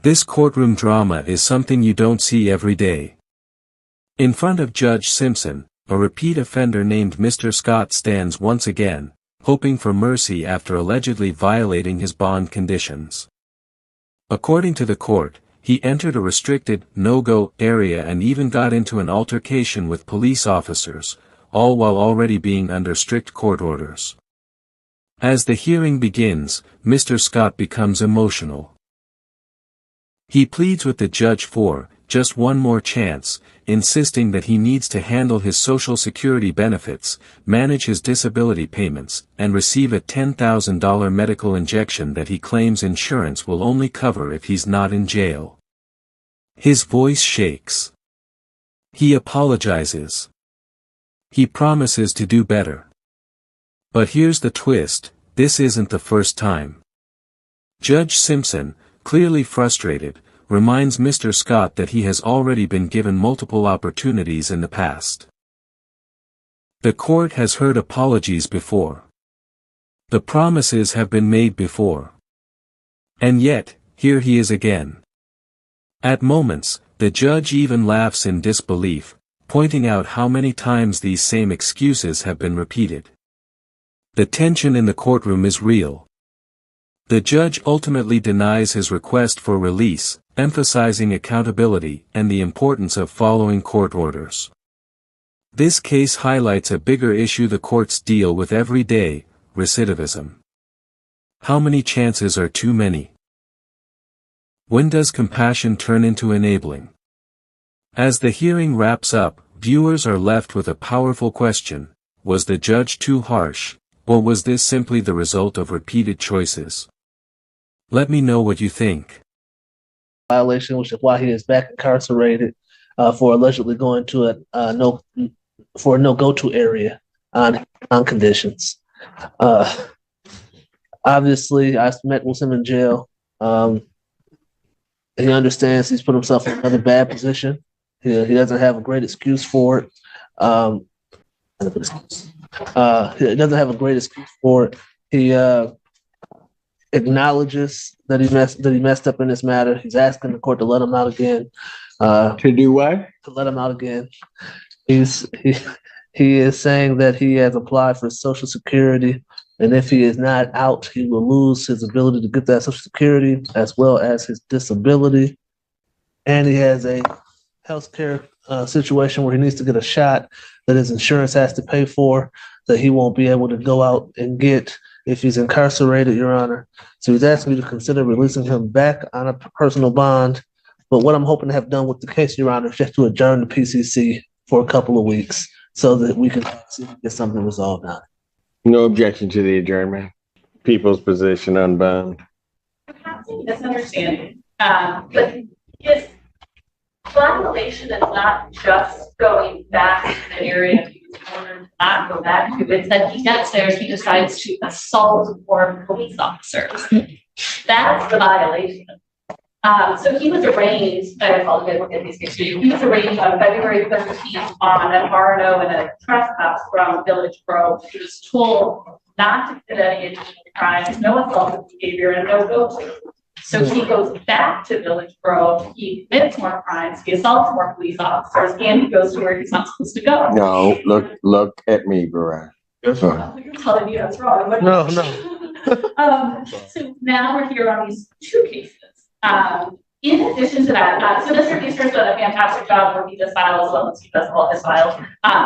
This courtroom drama is something you don't see every day. In front of Judge Simpson, a repeat offender named Mr. Scott stands once again, hoping for mercy after allegedly violating his bond conditions. According to the court, he entered a restricted, no-go area and even got into an altercation with police officers, all while already being under strict court orders. As the hearing begins, Mr. Scott becomes emotional. He pleads with the judge for just one more chance, insisting that he needs to handle his Social Security benefits, manage his disability payments, and receive a $10,000 medical injection that he claims insurance will only cover if he's not in jail. His voice shakes. He apologizes. He promises to do better. But here's the twist, this isn't the first time. Judge Simpson, clearly frustrated, reminds Mr. Scott that he has already been given multiple opportunities in the past. The court has heard apologies before. The promises have been made before. And yet, here he is again. At moments, the judge even laughs in disbelief, pointing out how many times these same excuses have been repeated. The tension in the courtroom is real. The judge ultimately denies his request for release, emphasizing accountability and the importance of following court orders. This case highlights a bigger issue the courts deal with every day: recidivism. How many chances are too many? When does compassion turn into enabling? As the hearing wraps up, viewers are left with a powerful question: was the judge too harsh, or was this simply the result of repeated choices? Let me know what you think. Violation, which is why he is back incarcerated for allegedly going to a no-go-to area on conditions. Obviously, I met with him in jail. He understands he's put himself in another bad position. He doesn't have a great excuse for it. He doesn't have a great excuse for it. He acknowledges that he messed up in this matter. He's asking the court to let him out again. To do what? To let him out again. He is saying that he has applied for Social Security, and if he is not out, he will lose his ability to get that Social Security as well as his disability. And he has a healthcare situation where he needs to get a shot that his insurance has to pay for, that he won't be able to go out and get if he's incarcerated, Your Honor. So he's asking you to consider releasing him back on a personal bond. But what I'm hoping to have done with the case, Your Honor, is just to adjourn the PCC for a couple of weeks so that we can see if we get something resolved on it. No objection to the adjournment. People's position unbound. Perhaps a misunderstanding. But his violation is not just going back to the area he was ordered to not go back to. It's that he gets there, he decides to assault four police officers. That's the violation. So he was arraigned, I apologize, we'll get these things to you. He was arraigned on February 13th on an RNO and a trespass from Village Grove. He was told not to commit any additional crimes, no assaultive behavior, and no go-to. So he goes back to Village Grove, he commits more crimes, he assaults more police officers, and he goes to where he's not supposed to go. No, look at me, Barak. You're telling me that's wrong. No. So now we're here on these two cases. In addition to that, so Mr. Easter's done a fantastic job where he does file as well as he does all his files.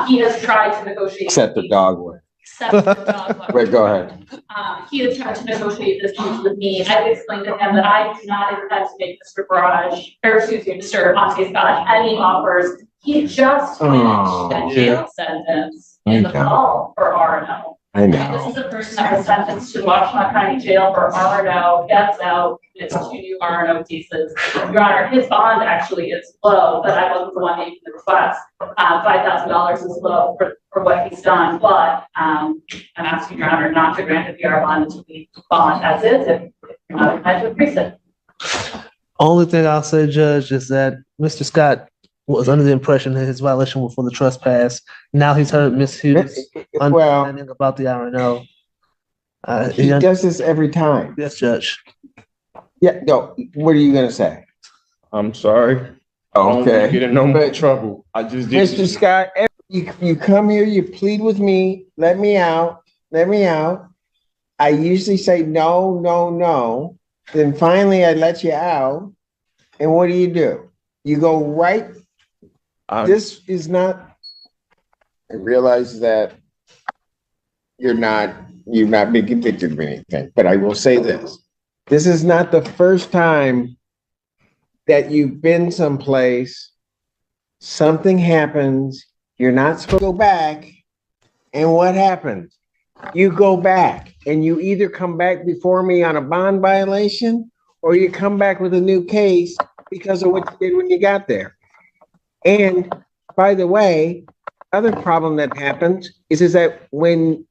He has tried to negotiate. Except the dog way. Wait, go ahead. He has tried to negotiate this case with me. I've explained to him that I do not intend to make Mr. Monte Scott any offers. He just finished a jail sentence in the fall for RNO. I know. This is a person that was sentenced to Washington County Jail for RNO, gets out, it's 2 new RNO cases. Your Honor, his bond actually is low, but I wasn't the one making the request. $5,000 is low for what he's done, but I'm asking Your Honor not to grant a PR bond until we bond as is, if you're not inclined to increase it. Only thing I'll say, Judge, is that Mr. Scott was under the impression that his violation was for the trespass. Now he's heard Ms. Hughes' understanding about the RNO. He does this every time. Yes, Judge. Yeah, no, what are you going to say? I'm sorry. I don't want to get in no more trouble. I just did. Mr. Scott, you come here, you plead with me, let me out, let me out. I usually say no, no, no. Then finally I let you out. And what do? You go right. This is not. I realize that you've not been convicted of anything, but I will say this. This is not the first time that you've been someplace, something happens, you're not supposed to go back, and what happens? You go back, and you either come back before me on a bond violation, or you come back with a new case because of what you did when you got there. And by the way, other problem that happens is that when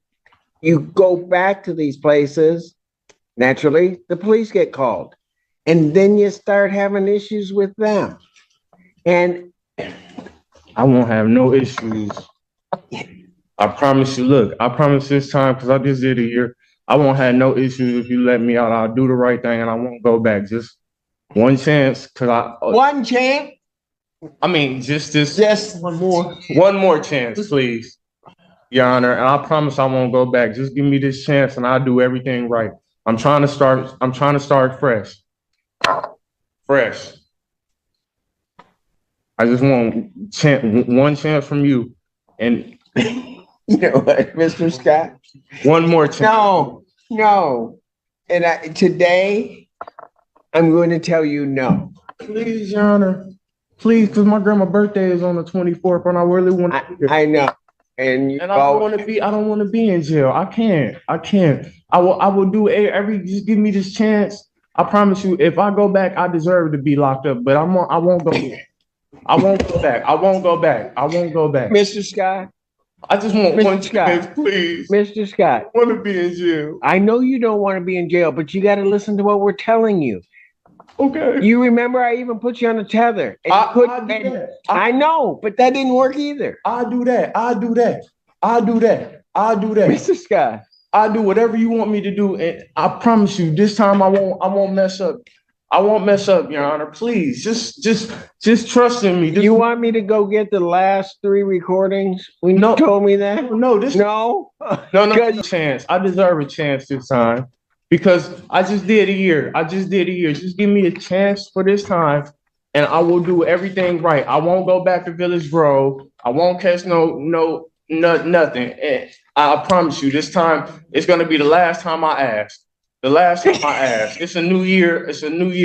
you go back to these places, naturally, the police get called. And then you start having issues with them. And I won't have no issues. I promise you, look, I promise this time, because I just did a year, I won't have no issues if you let me out. I'll do the right thing and I won't go back. Just one chance, one chance? I mean, just one more. One more chance, please, Your Honor. And I promise I won't go back. Just give me this chance and I'll do everything right. I'm trying to start fresh. Fresh. I just want one chance from you. And you know what, Mr. Scott? One more chance. No. And today, I'm going to tell you no. Please, Your Honor. Please, because my grandma's birthday is on the 24th and I really want to. I know. And I don't want to be in jail. I can't. I will do just give me this chance. I promise you, if I go back, I deserve to be locked up, but I won't go back. I won't go back. I won't go back. Mr. Scott. I just want one chance, please. Mr. Scott. I want to be in jail. I know you don't want to be in jail, but you got to listen to what we're telling you. Okay. You remember I even put you on a tether. I know, but that didn't work either. I'll do that. Mr. Scott. I'll do whatever you want me to do, and I promise you, this time I won't mess up. I won't mess up, Your Honor. Please, just trust in me. You want me to go get the last 3 recordings when you told me that? No. Chance. I deserve a chance this time because I just did a year. Just give me a chance for this time, and I will do everything right. I won't go back to Village Grove. I won't catch nothing. And I promise you, this time it's gonna be the last time I ask. The last time I ask. It's a new year.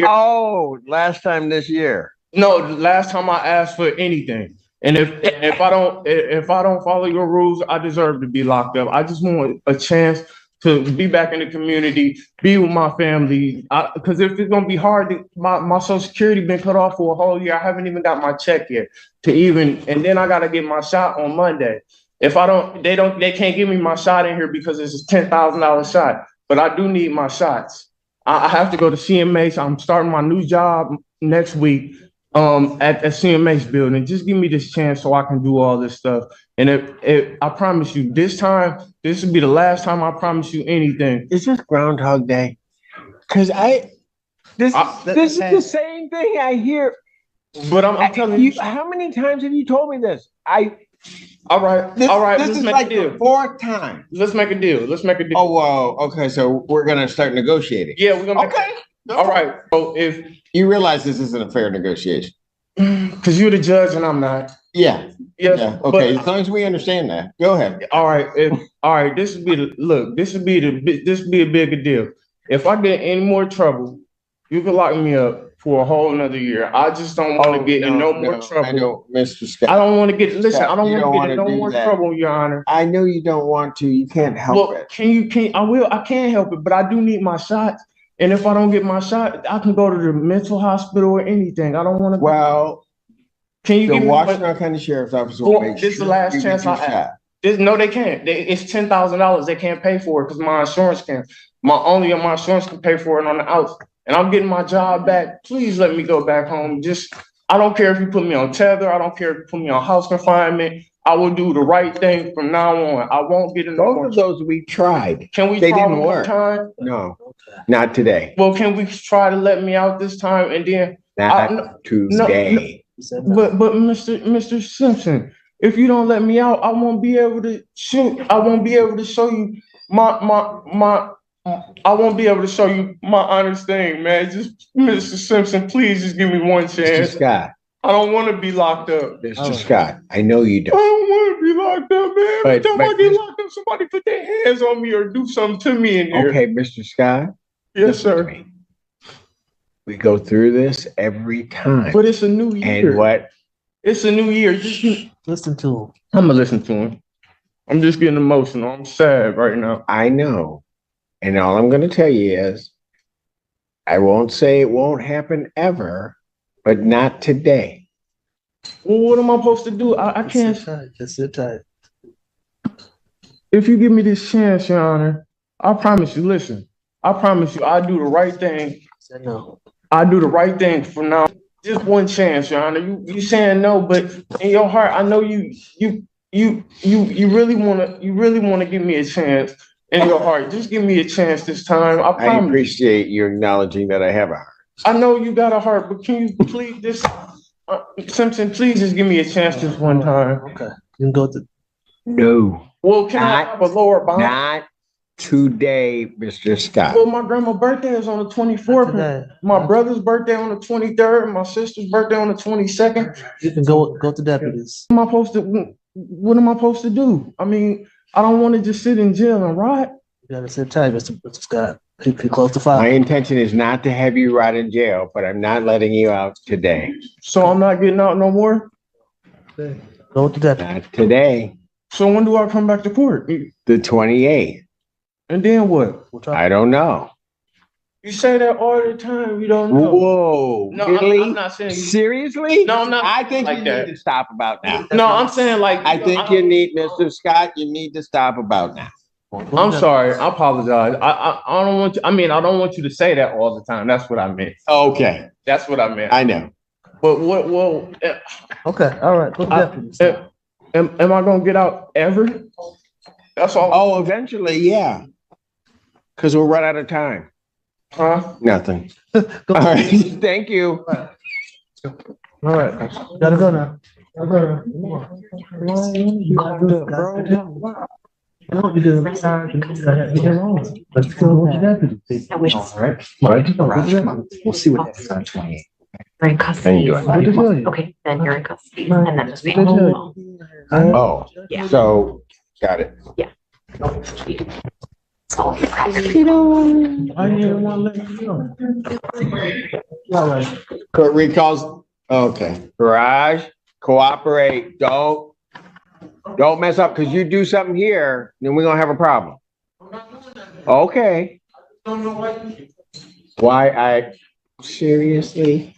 Oh, last time this year. No, the last time I asked for anything. And if I don't follow your rules, I deserve to be locked up. I just want a chance to be back in the community, be with my family. Because if it's gonna be hard, my Social Security been cut off for a whole year. I haven't even got my check yet and then I gotta get my shot on Monday. If I don't, they can't give me my shot in here because it's a $10,000 shot. But I do need my shots. I have to go to CMH. I'm starting my new job next week at the CMH building. Just give me this chance so I can do all this stuff. And if I promise you, this will be the last time I promise you anything. Is this Groundhog Day? Because this is the same thing I hear. But I'm telling you. How many times have you told me this? All right. This is like the 4th time. Let's make a deal. Oh, well, okay. So we're gonna start negotiating. Yeah, we're gonna. Okay. All right. So if you realize this isn't a fair negotiation, because you're the judge and I'm not. Yeah. Yeah. Okay. As long as we understand that, go ahead. All right. This would be a bigger deal. If I get any more trouble, you can lock me up for a whole another year. I just don't want to get in no more trouble. I know, Mr. Scott. I don't want to get. Listen, I don't want to get in no more trouble, Your Honor. I know you don't want to. You can't help it. I can't help it, but I do need my shots. And if I don't get my shot, I can go to the mental hospital or anything. I don't want to. Well, can you give me Washington County Sheriff's Office will make this is the last chance I have. No, they can't. It's $10,000. They can't pay for it because my insurance can. My insurance can pay for it on the outs. And I'm getting my job back. Please let me go back home. I don't care if you put me on tether. I don't care if you put me on house confinement. I will do the right thing from now on. I won't get in the Both of those we tried. Can we They try didn't one more work. time? No, not today. Well, can we try to let me out this time? And then not today. He said no. But Mr. Simpson, if you don't let me out, I won't be able to shoot. I won't be able to show you my. I won't be able to show you my honest thing, man. Just Mr. Simpson, please just give me one Mr. chance. Scott, I don't want to be locked up. Mr. Scott, I know you I don't. don't want to be locked up, man. Every But- time I but get Mr. locked up, somebody put their hands on me or do something to me in there. Okay, Mr. Scott. Yes, listen to sir. me. We go through this every time. But it's a new year. And what? It's a new year. Just Listen to him. I'm gonna listen to him. I'm just getting emotional. I'm sad right now. I know. And all I'm going to tell you is, I won't say it won't happen ever, but not today. Well, what am I supposed to do? I Just can't. sit tight. Just sit tight. If you give me this chance, Your Honor, I promise you. Listen, I promise you, I do the right thing. He said no. I do the right thing from now. Just one chance, Your Honor. You saying no, but in your heart, I know you really wanna give me a chance. In your heart, just give me a chance this time. I I promise. appreciate you acknowledging that I have a heart. I know you got a heart, but can you please just Simpson, please just give me a chance this one time. Okay. You can go to. No, Well, can I Not- have a lower bond? not today, Mr. Scott. Well, my grandma's birthday is on the 24th. Today. My brother's birthday on the 23rd. My sister's birthday on the 22nd. You can go to deputies. What am I supposed to do? I mean, I don't want to just sit in jail and rot. You gotta sit tight, Mr. Scott. He close the My file. intention is not to have you rot in jail, but I'm not letting you out today. So I'm not getting out no more. Go to deputies. Not today, So when do I come back to court? the 28th. And then what? We'll try. I don't know. You say that all the time. You don't know. Whoa, No, really? I'm not saying you. Seriously? No, I'm not I think like you that. need to stop about now. No, I'm saying like. I think you need, Mr. Scott, you need to stop about now. I'm sorry. I apologize. I don't want you. I mean, I don't want you to say that all the time. That's what I meant. Okay, That's what I meant. I know. But what? Well, Okay, all right, go to deputies. am I gonna get out ever? That's all. Oh, eventually, yeah. Because we'll run out of time. Huh? Nothing. Go. All right, thank you. All right, gotta go now. Gotta go now. You gotta do it, bro. No, because every time you get wrong. Let's go to deputies. I wish. All right. All right, go to deputies. We'll see what happens on 28. You're in custody. Thank you. Good to tell you. Okay, then you're in custody, and then just. Good to tell you. Oh, Yeah. so, got it. So, I didn't want to let you know. All right. Court recalls, okay. Garage, cooperate, don't mess up, because you do something here, then we're gonna have a problem. Okay. Why seriously?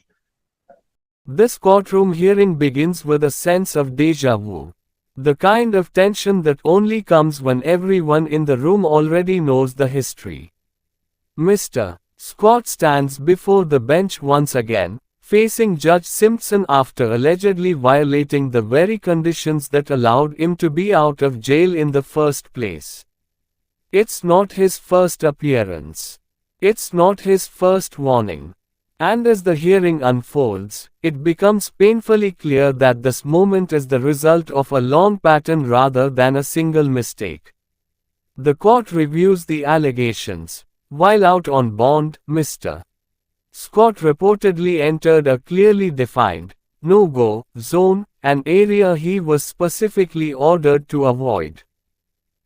This courtroom hearing begins with a sense of déjà vu. The kind of tension that only comes when everyone in the room already knows the history. Mr. Scott stands before the bench once again, facing Judge Simpson after allegedly violating the very conditions that allowed him to be out of jail in the first place. It's not his first appearance. It's not his first warning. And as the hearing unfolds, it becomes painfully clear that this moment is the result of a long pattern rather than a single mistake. The court reviews the allegations. While out on bond, Mr. Scott reportedly entered a clearly defined, no-go zone, an area he was specifically ordered to avoid.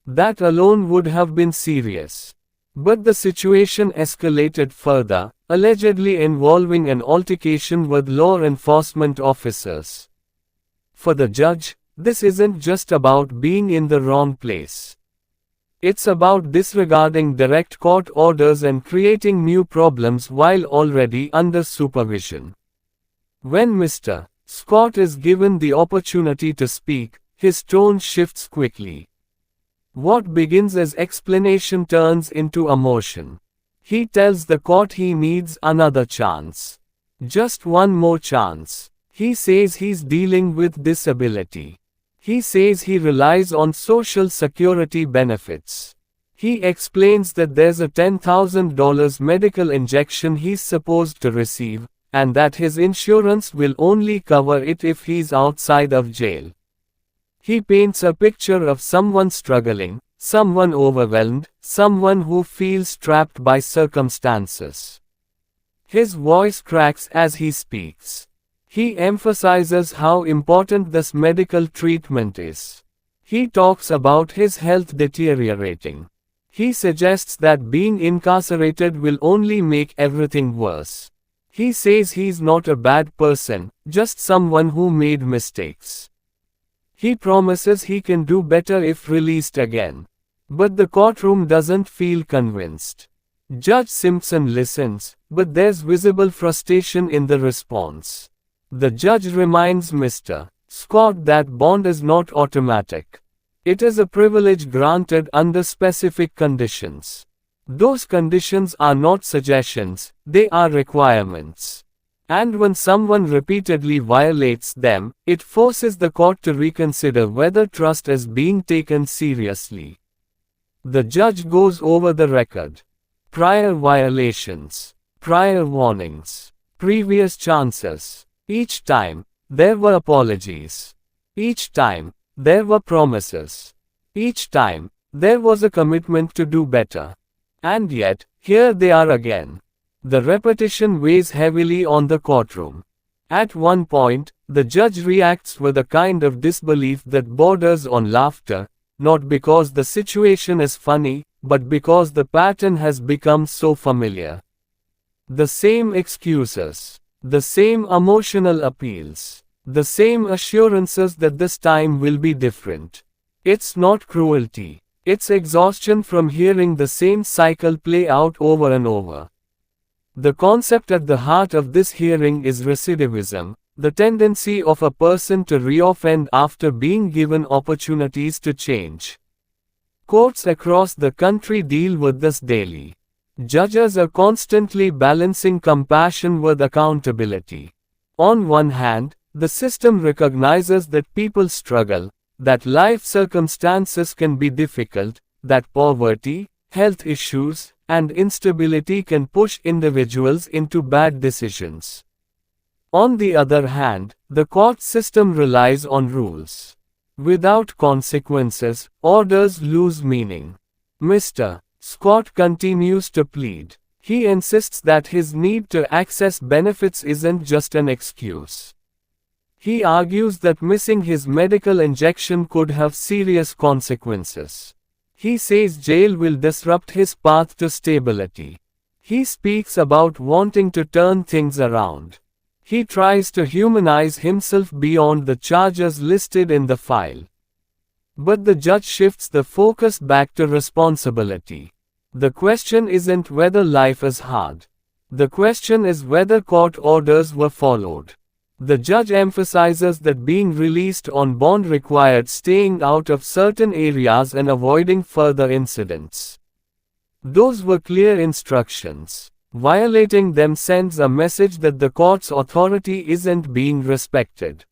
That alone would have been serious. But the situation escalated further, allegedly involving an altercation with law enforcement officers. For the judge, this isn't just about being in the wrong place. It's about disregarding direct court orders and creating new problems while already under supervision. When Mr. Scott is given the opportunity to speak, his tone shifts quickly. What begins as explanation turns into emotion. He tells the court he needs another chance. Just one more chance. He says he's dealing with disability. He says he relies on Social Security benefits. He explains that there's a $10,000 medical injection he's supposed to receive, and that his insurance will only cover it if he's outside of jail. He paints a picture of someone struggling, someone overwhelmed, someone who feels trapped by circumstances. His voice cracks as he speaks. He emphasizes how important this medical treatment is. He talks about his health deteriorating. He suggests that being incarcerated will only make everything worse. He says he's not a bad person, just someone who made mistakes. He promises he can do better if released again. But the courtroom doesn't feel convinced. Judge Simpson listens, but there's visible frustration in the response. The judge reminds Mr. Scott that bond is not automatic. It is a privilege granted under specific conditions. Those conditions are not suggestions, they are requirements. And when someone repeatedly violates them, it forces the court to reconsider whether trust is being taken seriously. The judge goes over the record. Prior violations, prior warnings, previous chances. Each time, there were apologies. Each time, there were promises. Each time, there was a commitment to do better. And yet, here they are again. The repetition weighs heavily on the courtroom. At one point, the judge reacts with a kind of disbelief that borders on laughter, not because the situation is funny, but because the pattern has become so familiar. The same excuses, the same emotional appeals, the same assurances that this time will be different. It's not cruelty, it's exhaustion from hearing the same cycle play out over and over. The concept at the heart of this hearing is recidivism, the tendency of a person to reoffend after being given opportunities to change. Courts across the country deal with this daily. Judges are constantly balancing compassion with accountability. On one hand, the system recognizes that people struggle, that life circumstances can be difficult, that poverty, health issues, and instability can push individuals into bad decisions. On the other hand, the court system relies on rules. Without consequences, orders lose meaning. Mr. Scott continues to plead. He insists that his need to access benefits isn't just an excuse. He argues that missing his medical injection could have serious consequences. He says jail will disrupt his path to stability. He speaks about wanting to turn things around. He tries to humanize himself beyond the charges listed in the file. But the judge shifts the focus back to responsibility. The question isn't whether life is hard. The question is whether court orders were followed. The judge emphasizes that being released on bond required staying out of certain areas and avoiding further incidents. Those were clear instructions. Violating them sends a message that the court's authority isn't being respected.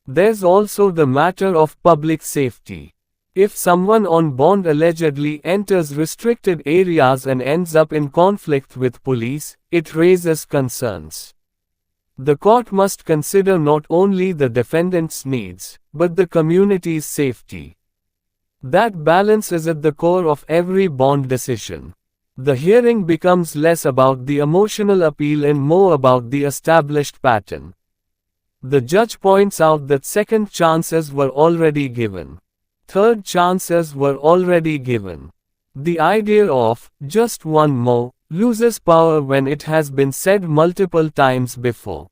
There's also the matter of public safety. If someone on bond allegedly enters restricted areas and ends up in conflict with police, it raises concerns. The court must consider not only the defendant's needs, but the community's safety. That balance is at the core of every bond decision. The hearing becomes less about the emotional appeal and more about the established pattern. The judge points out that second chances were already given. Third chances were already given. The idea of just one more loses power when it has been said multiple times before.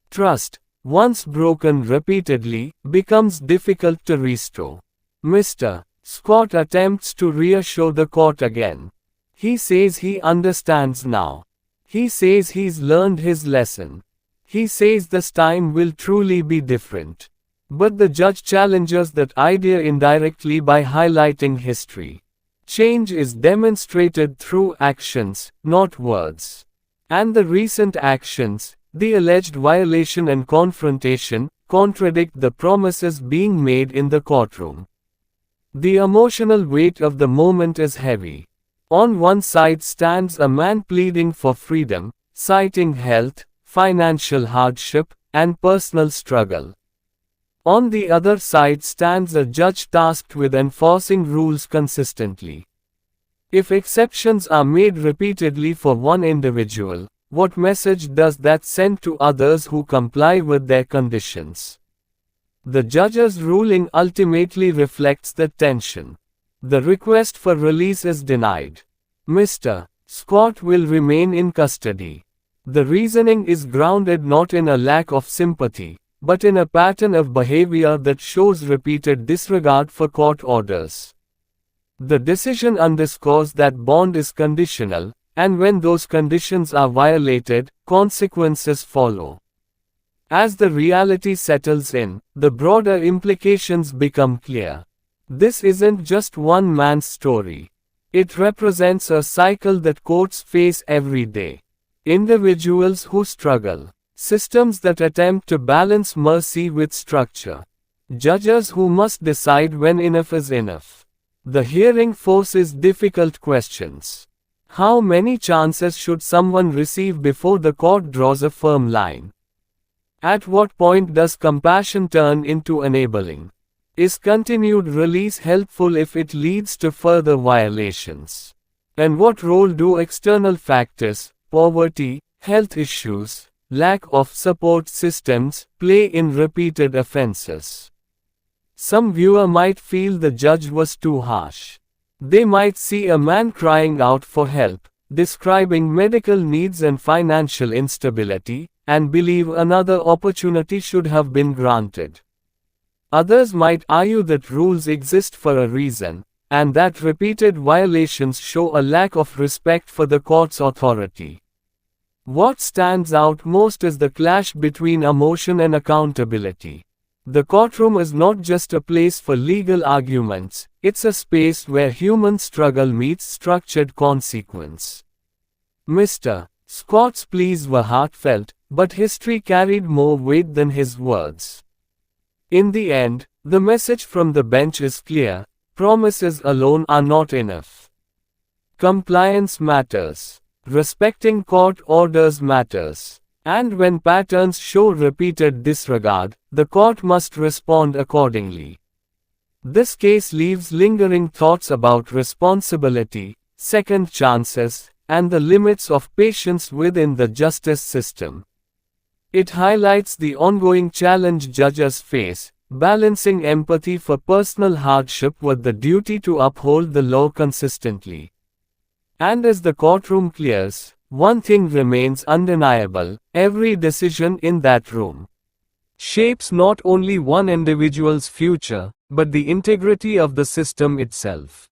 Trust, once broken repeatedly, becomes difficult to restore. Mr. Scott attempts to reassure the court again. He says he understands now. He says he's learned his lesson. He says this time will truly be different. But the judge challenges that idea indirectly by highlighting history. Change is demonstrated through actions, not words. And the recent actions, the alleged violation and confrontation, contradict the promises being made in the courtroom. The emotional weight of the moment is heavy. On one side stands a man pleading for freedom, citing health, financial hardship, and personal struggle. On the other side stands a judge tasked with enforcing rules consistently. If exceptions are made repeatedly for one individual, what message does that send to others who comply with their conditions? The judge's ruling ultimately reflects the tension. The request for release is denied. Mr. Scott will remain in custody. The reasoning is grounded not in a lack of sympathy, but in a pattern of behavior that shows repeated disregard for court orders. The decision underscores that bond is conditional, and when those conditions are violated, consequences follow. As the reality settles in, the broader implications become clear. This isn't just one man's story. It represents a cycle that courts face every day. Individuals who struggle, systems that attempt to balance mercy with structure, judges who must decide when enough is enough. The hearing forces difficult questions. How many chances should someone receive before the court draws a firm line? At what point does compassion turn into enabling? Is continued release helpful if it leads to further violations? And what role do external factors, poverty, health issues, lack of support systems, play in repeated offenses? Some viewer might feel the judge was too harsh. They might see a man crying out for help, describing medical needs and financial instability, and believe another opportunity should have been granted. Others might argue that rules exist for a reason, and that repeated violations show a lack of respect for the court's authority. What stands out most is the clash between emotion and accountability. The courtroom is not just a place for legal arguments, it's a space where human struggle meets structured consequence. Mr. Scott's pleas were heartfelt, but history carried more weight than his words. In the end, the message from the bench is clear: promises alone are not enough. Compliance matters. Respecting court orders matters. And when patterns show repeated disregard, the court must respond accordingly. This case leaves lingering thoughts about responsibility, second chances, and the limits of patience within the justice system. It highlights the ongoing challenge judges face, balancing empathy for personal hardship with the duty to uphold the law consistently. And as the courtroom clears, one thing remains undeniable: every decision in that room shapes not only one individual's future, but the integrity of the system itself.